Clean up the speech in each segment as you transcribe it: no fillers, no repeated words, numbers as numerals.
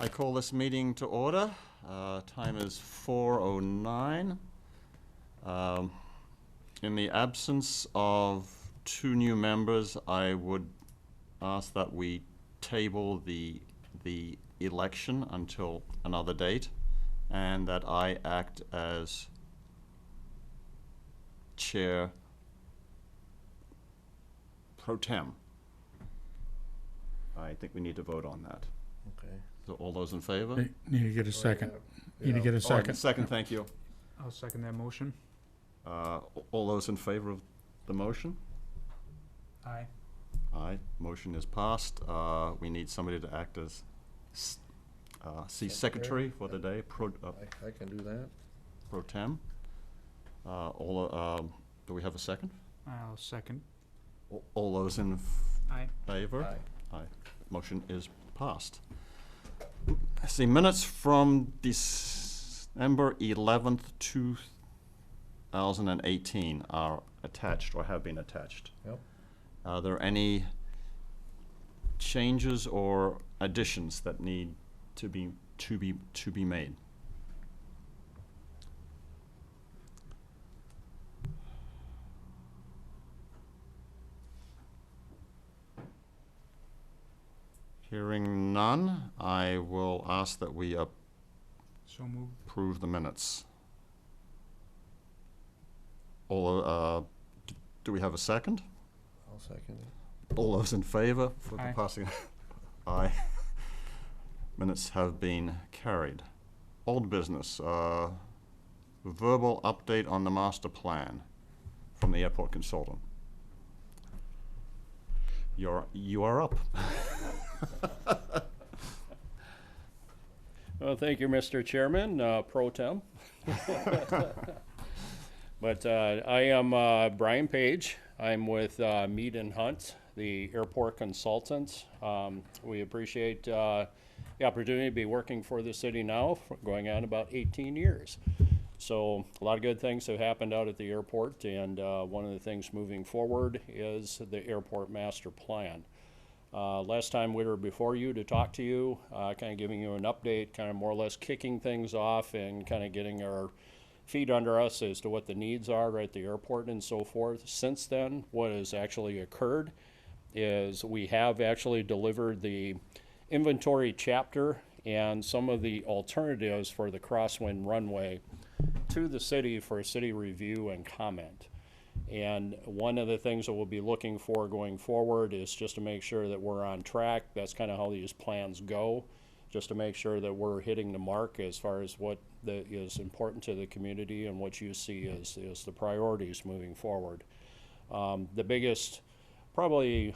I call this meeting to order. Time is 4:09. In the absence of two new members, I would ask that we table the election until another date, and that I act as chair pro tem. I think we need to vote on that. Okay. So all those in favor? Need to get a second. Need to get a Oh, second. second, thank you. I'll second that motion. All those in favor of the motion? Aye. Aye, motion is passed. We need somebody to act as secretary for the day, I can do that. pro tem. Do we have a second? I'll second. All those in Aye. favor? Aye. Aye. Motion is passed. I see minutes from December 11th, 2018 are attached or have been attached. Yep. Are there any changes or additions that need to be made? Hearing none, I will ask that we So moved. approve the minutes. All, do we have a second? I'll second it. All those in favor for the Aye. passing? Aye. Minutes have been carried. Old business, verbal update on the master plan from the airport consultant. You are up. Well, thank you, Mr. Chairman, pro tem. But I am Brian Page. I'm with Mead and Hunt, the airport consultant. We appreciate the opportunity to be working for the city now, for going on about 18 years. So a lot of good things have happened out at the airport, and one of the things moving forward is the airport master plan. Last time we were before you to talk to you, kind of giving you an update, kind of more or less kicking things off and kind of getting our feet under us as to what the needs are at the airport and so forth. Since then, what has actually occurred is we have actually delivered the inventory chapter and some of the alternatives for the crosswind runway to the city for a city review and comment. And one of the things that we'll be looking for going forward is just to make sure that we're on track. That's kind of how these plans go, just to make sure that we're hitting the mark as far as what is important to the community and what you see as the priorities moving forward. The biggest probably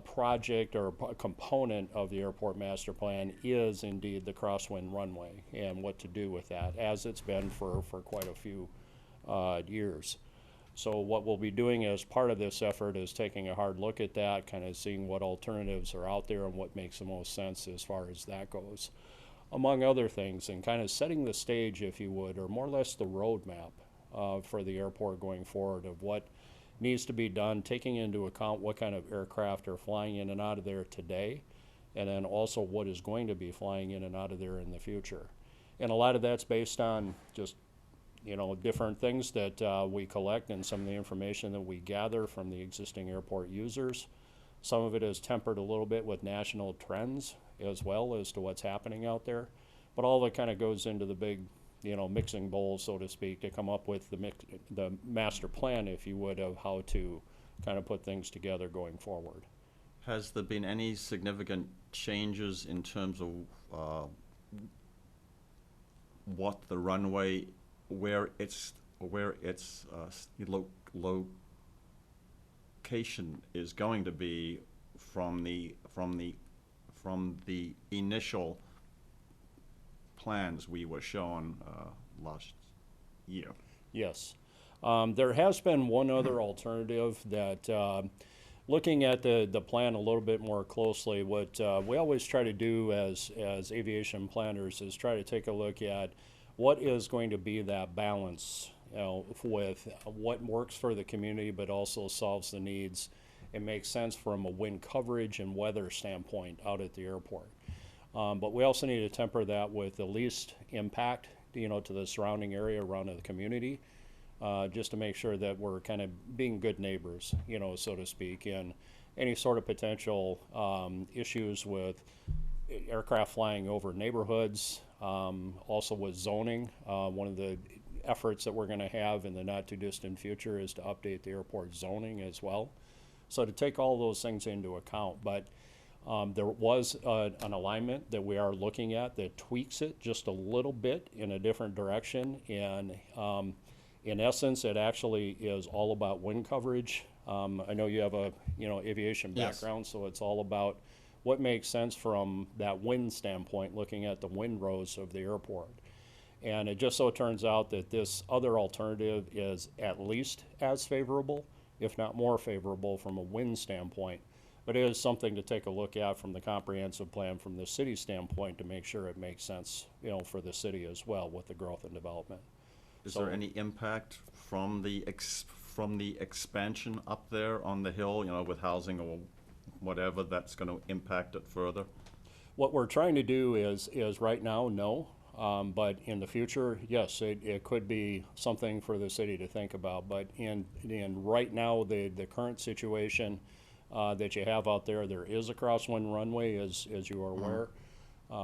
project or component of the airport master plan is indeed the crosswind runway and what to do with that, as it's been for quite a few years. So what we'll be doing as part of this effort is taking a hard look at that, kind of seeing what alternatives are out there and what makes the most sense as far as that goes, among other things, and kind of setting the stage, if you would, or more or less the roadmap for the airport going forward of what needs to be done, taking into account what kind of aircraft are flying in and out of there today, and then also what is going to be flying in and out of there in the future. And a lot of that's based on just different things that we collect and some of the information that we gather from the existing airport users. Some of it is tempered a little bit with national trends as well as to what's happening out there. But all that kind of goes into the big, mixing bowl, so to speak, to come up with the master plan, if you would, of how to kind of put things together going forward. Has there been any significant changes in terms of what the runway, where its location is going to be from the initial plans we were shown last year? Yes. There has been one other alternative that, looking at the plan a little bit more closely, what we always try to do as aviation planners is try to take a look at what is going to be that balance with what works for the community but also solves the needs and makes sense from a wind coverage and weather standpoint out at the airport. But we also need to temper that with the least impact, to the surrounding area around the community, just to make sure that we're kind of being good neighbors, so to speak, and any sort of potential issues with aircraft flying over neighborhoods, also with zoning. One of the efforts that we're going to have in the not too distant future is to update the airport zoning as well. So to take all those things into account, but there was an alignment that we are looking at that tweaks it just a little bit in a different direction, and in essence, it actually is all about wind coverage. I know you have a aviation Yes. background, so it's all about what makes sense from that wind standpoint, looking at the windrows of the airport. And it just so turns out that this other alternative is at least as favorable, if not more favorable from a wind standpoint. But it is something to take a look at from the comprehensive plan from the city standpoint to make sure it makes sense, for the city as well with the growth and development. Is So- there any impact from the expansion up there on the hill, with housing or whatever, that's going to impact it further? What we're trying to do is right now, no. But in the future, yes, it could be something for the city to think about. But in right now, the current situation that you have out there, there is a crosswind runway, as you are aware,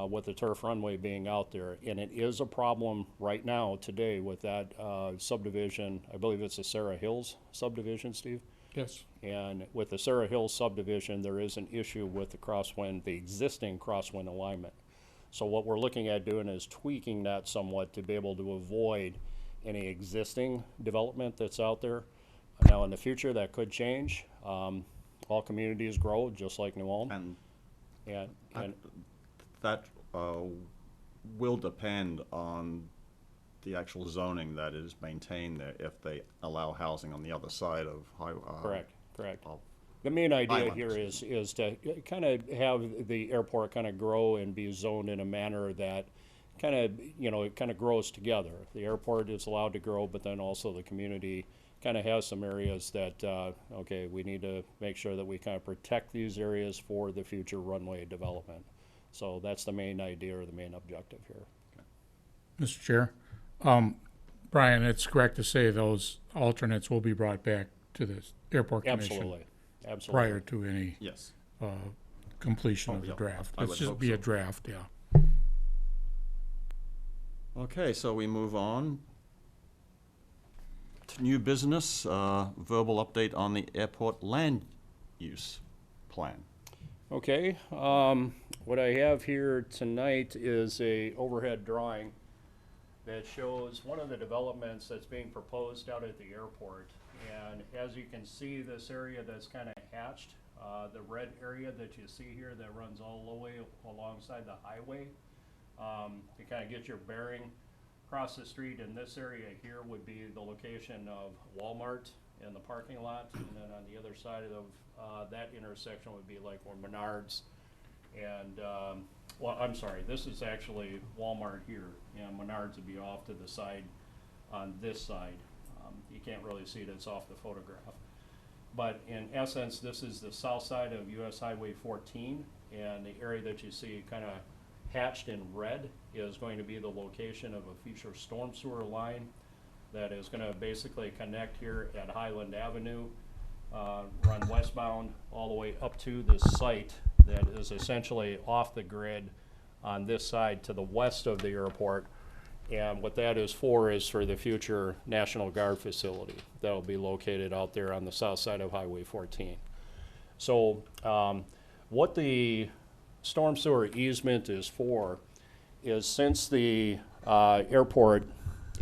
with the turf runway being out there. And it is a problem right now, today, with that subdivision. I believe it's the Sarah Hills subdivision, Steve? Yes. And with the Sarah Hills subdivision, there is an issue with the existing crosswind alignment. So what we're looking at doing is tweaking that somewhat to be able to avoid any existing development that's out there. Now, in the future, that could change. All communities grow, just like New Ulm. And And that will depend on the actual zoning that is maintained there, if they allow housing on the other side of correct. of The main idea Island. here is to kind of have the airport kind of grow and be zoned in a manner that it kind of grows together. The airport is allowed to grow, but then also the community kind of has some areas that, we need to make sure that we kind of protect these areas for the future runway development. So that's the main idea or the main objective here. Mr. Chair, Brian, it's correct to say those alternates will be brought back to the Airport Commission Absolutely. prior to any yes. completion Oh, of the yeah, draft. I Let's would just hope be a so. draft, yeah. Okay, so we move on to new business, verbal update on the airport land use plan. Okay, what I have here tonight is a overhead drawing that shows one of the developments that's being proposed out at the airport. And as you can see, this area that's kind of hatched, the red area that you see here that runs all the way alongside the highway, to kind of get your bearing across the street. In this area here would be the location of Walmart in the parking lot, and then on the other side of that intersection would be like where Menards and I'm sorry, this is actually Walmart here, and Menards would be off to the side on this side. You can't really see it, it's off the photograph. But in essence, this is the south side of US Highway 14, and the area that you see kind of hatched in red is going to be the location of a future storm sewer line that is going to basically connect here at Highland Avenue, run westbound all the way up to the site that is essentially off the grid on this side to the west of the airport. And what that is for the future National Guard facility that will be located out there on the south side of Highway 14. So what the storm sewer easement is for is, since the airport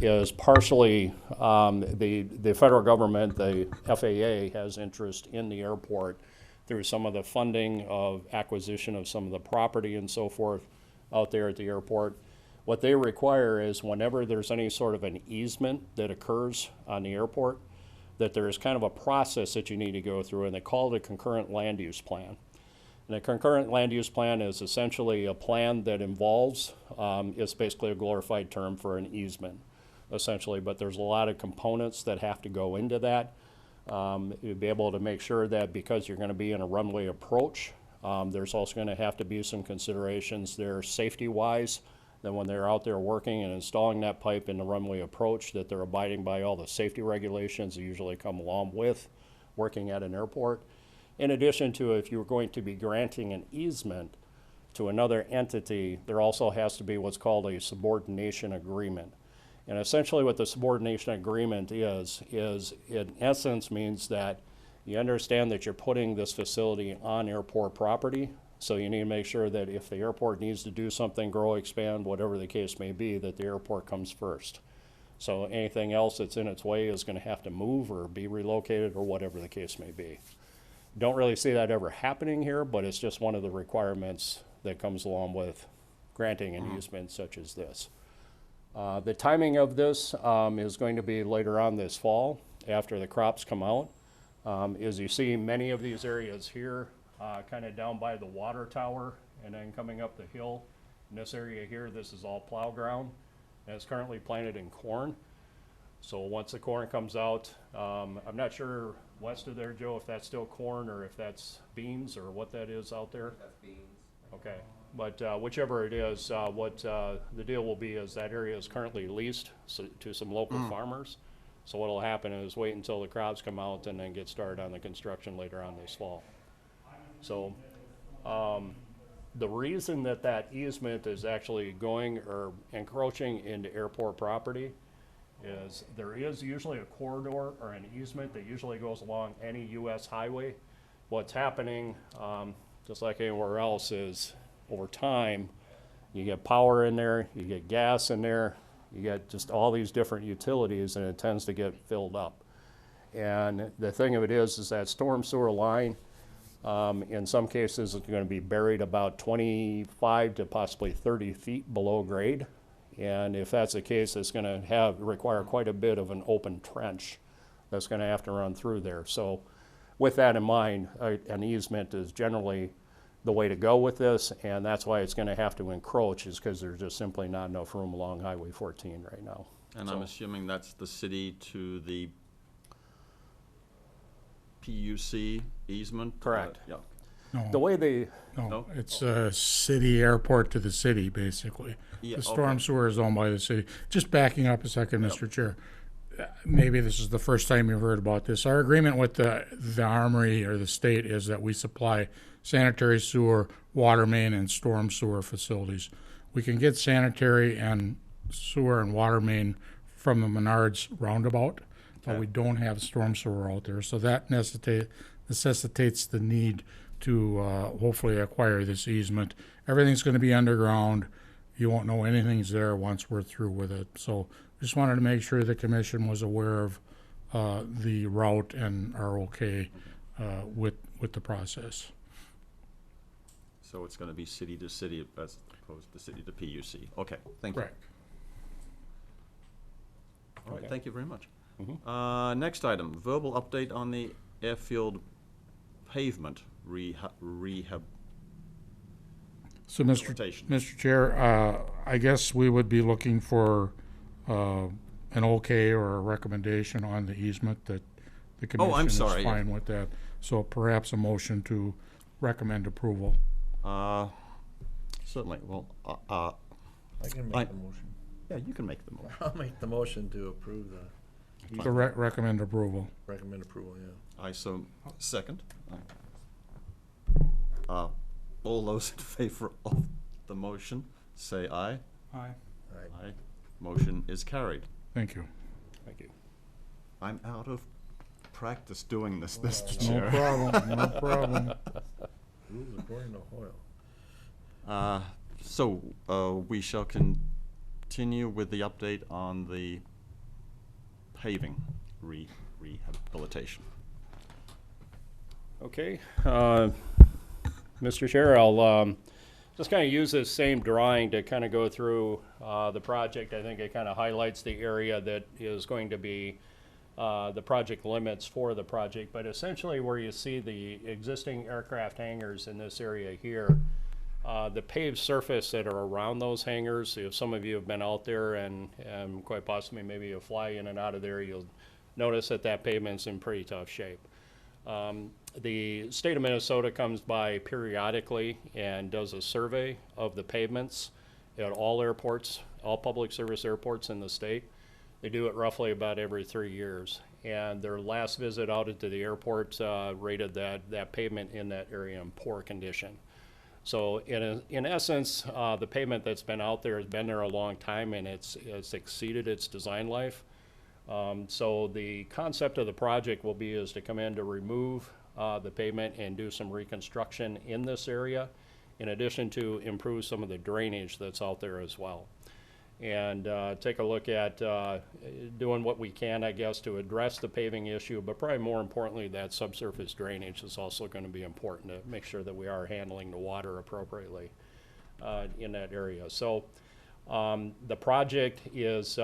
is partially, the federal government, the FAA, has interest in the airport through some of the funding of acquisition of some of the property and so forth out there at the airport. What they require is, whenever there's any sort of an easement that occurs on the airport, that there's kind of a process that you need to go through, and they call it a concurrent land use plan. And a concurrent land use plan is essentially a plan that involves, it's basically a glorified term for an easement, essentially, but there's a lot of components that have to go into that. You'd be able to make sure that, because you're going to be in a runway approach, There's also going to have to be some considerations there safety-wise, that when they're out there working and installing that pipe in the runway approach, that they're abiding by all the safety regulations that usually come along with working at an airport. In addition to, if you're going to be granting an easement to another entity, there also has to be what's called a subordination agreement. And essentially what the subordination agreement is in essence means that you understand that you're putting this facility on airport property, so you need to make sure that if the airport needs to do something, grow, expand, whatever the case may be, that the airport comes first. So anything else that's in its way is going to have to move or be relocated or whatever the case may be. Don't really see that ever happening here, but it's just one of the requirements that comes along with granting an easement such as this. The timing of this is going to be later on this fall after the crops come out. As you see, many of these areas here, kind of down by the water tower and then coming up the hill. In this area here, this is all plow ground, and it's currently planted in corn. So once the corn comes out, I'm not sure west of there, Joe, if that's still corn or if that's beans or what that is out there. That's beans. Okay, but whichever it is, what the deal will be is that area is currently leased to some local farmers. So what'll happen is wait until the crops come out and then get started on the construction later on this fall. So the reason that that easement is actually going or encroaching into airport property is there is usually a corridor or an easement that usually goes along any U.S. highway. What's happening, just like anywhere else, is over time you get power in there, you get gas in there, you get just all these different utilities, and it tends to get filled up. And the thing of it is that storm sewer line, in some cases, it's going to be buried about 25 to possibly 30 feet below grade. And if that's the case, it's going to require quite a bit of an open trench that's going to have to run through there. So with that in mind, an easement is generally the way to go with this, and that's why it's going to have to encroach, is because there's just simply not enough room along Highway 14 right now. And I'm assuming that's the city to the PUC easement? Correct. Yeah. The way they, No, it's a city airport to the city, basically. Yeah, The storm okay. sewer is owned by the city. Just backing up a second, Mr. Chair. Maybe this is the first time you've heard about this. Our agreement with the Armory or the state is that we supply sanitary sewer, water main, and storm sewer facilities. We can get sanitary and sewer and water main from the Menards roundabout, but we don't have storm sewer out there. So that necessitates the need to hopefully acquire this easement. Everything's going to be underground. You won't know anything's there once we're through with it. So just wanted to make sure the commission was aware of the route and are okay with the process. So it's going to be city to city as opposed to city to PUC. Okay, thank you. Correct. All right, Okay. thank you very much. Mhm. Next item, verbal update on the Airfield pavement rehab. So, Mr. Chair, I guess we would be looking for an okay or a recommendation on the easement that the Oh, I'm commission is sorry, yeah. fine with that. So perhaps a motion to recommend approval. Certainly, well, I can I- make the motion. yeah, you can make the motion. I'll make the motion to approve the, So recommend approval. recommend approval, yeah. I so second. All those in favor of the motion, say aye. Aye. Aye. Motion is carried. Thank you. thank you. I'm out of practice doing this, Mr. No Chair. problem, no problem. Rules according to Hoyle. So we shall continue with the update on the paving rehabilitation. Okay, Mr. Chair, I'll just kind of use this same drawing to kind of go through the project. I think it kind of highlights the area that is going to be the project limits for the project, but essentially where you see the existing aircraft hangars in this area here, the paved surface that are around those hangars, if some of you have been out there and quite possibly maybe you fly in and out of there, you'll notice that that pavement's in pretty tough shape. The state of Minnesota comes by periodically and does a survey of the pavements at all airports, all public service airports in the state. They do it roughly about every 3 years. And their last visit out into the airport rated that pavement in that area in poor condition. So in essence, the pavement that's been out there has been there a long time, and it's exceeded its design life. So the concept of the project will be is to come in to remove the pavement and do some reconstruction in this area, in addition to improve some of the drainage that's out there as well. And take a look at doing what we can, I guess, to address the paving issue, but probably more importantly, that subsurface drainage is also going to be important to make sure that we are handling the water appropriately in that area. So the project is,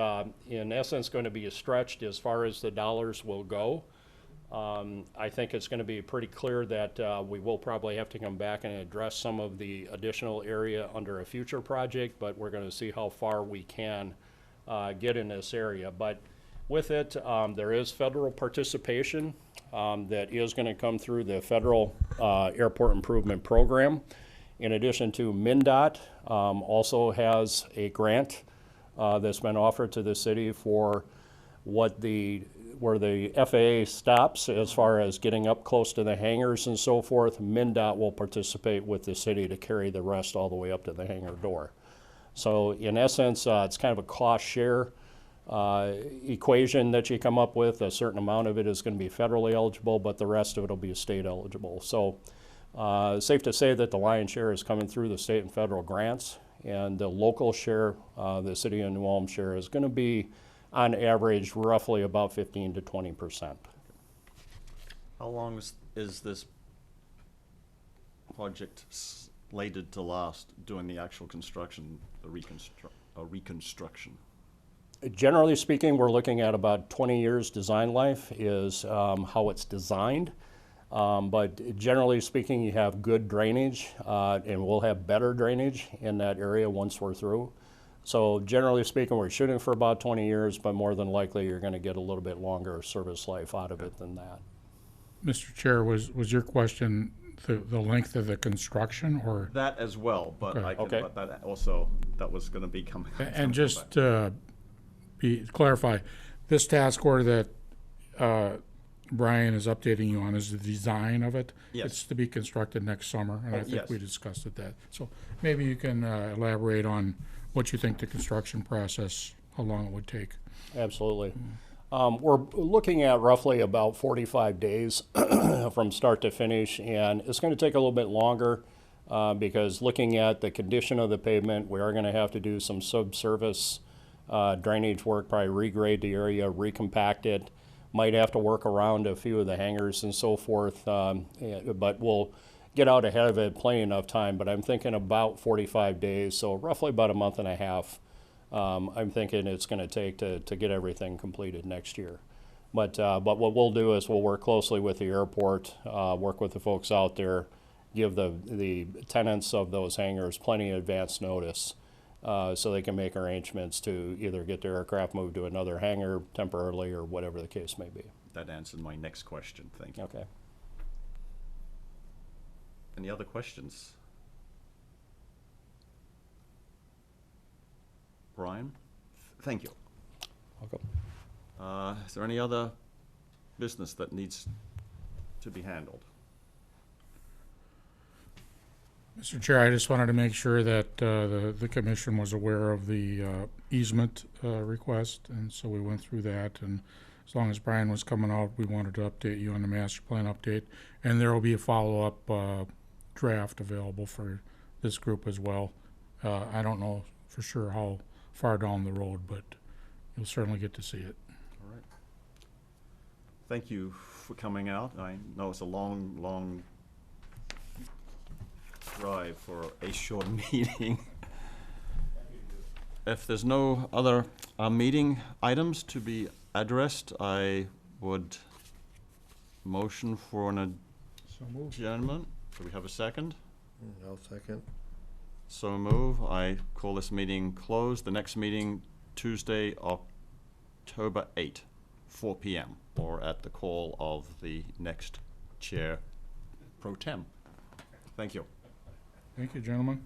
in essence, going to be stretched as far as the dollars will go. I think it's going to be pretty clear that we will probably have to come back and address some of the additional area under a future project, but we're going to see how far we can get in this area. But with it, there is federal participation that is going to come through the federal airport improvement program. In addition to, MnDOT also has a grant that's been offered to the city for where the FAA stops as far as getting up close to the hangars and so forth. MnDOT will participate with the city to carry the rest all the way up to the hangar door. So in essence, it's kind of a cost share equation that you come up with. A certain amount of it is going to be federally eligible, but the rest of it will be state eligible. So safe to say that the lion's share is coming through the state and federal grants, and the local share, the city of New Ulm share, is going to be on average roughly about 15 to 20%. How long is this project slated to last doing the actual construction, the reconstruction? Generally speaking, we're looking at about 20 years design life is how it's designed. But generally speaking, you have good drainage, and we'll have better drainage in that area once we're through. So generally speaking, we're shooting for about 20 years, but more than likely you're going to get a little bit longer service life out of it than that. Mr. Chair, was your question the length of the construction, or? That as well, but Okay. I can, Okay. but that also, that was going to be coming. And just clarify, this task order that Brian is updating you on is the design of it? Yes. It's to be constructed next summer, and I think yes. we discussed it that. So maybe you can elaborate on what you think the construction process, how long it would take. Absolutely. We're looking at roughly about 45 days from start to finish, and it's going to take a little bit longer because looking at the condition of the pavement, we are going to have to do some subsurface drainage work, probably regrade the area, recompact it, might have to work around a few of the hangars and so forth, but we'll get out ahead of it plenty enough time. But I'm thinking about 45 days, so roughly about a month and a half. I'm thinking it's going to take to get everything completed next year. But what we'll do is we'll work closely with the airport, work with the folks out there, give the tenants of those hangars plenty of advance notice so they can make arrangements to either get their aircraft moved to another hangar temporarily or whatever the case may be. That answered my next question. Thank you. Okay. Any other questions? Brian? Thank you. Welcome. Is there any other business that needs to be handled? Mr. Chair, I just wanted to make sure that the commission was aware of the easement request, and so we went through that. And as long as Brian was coming out, we wanted to update you on the master plan update. And there will be a follow-up draft available for this group as well. I don't know for sure how far down the road, but you'll certainly get to see it. All right. Thank you for coming out. I know it's a long, long drive for a short meeting. If there's no other meeting items to be addressed, I would motion for an So moved. adjournment. Do we have a second? I'll second. So move. I call this meeting closed. The next meeting, Tuesday, October 8, 4 p.m., or at the call of the next Chair Pro Tem. Thank you. Thank you, gentlemen.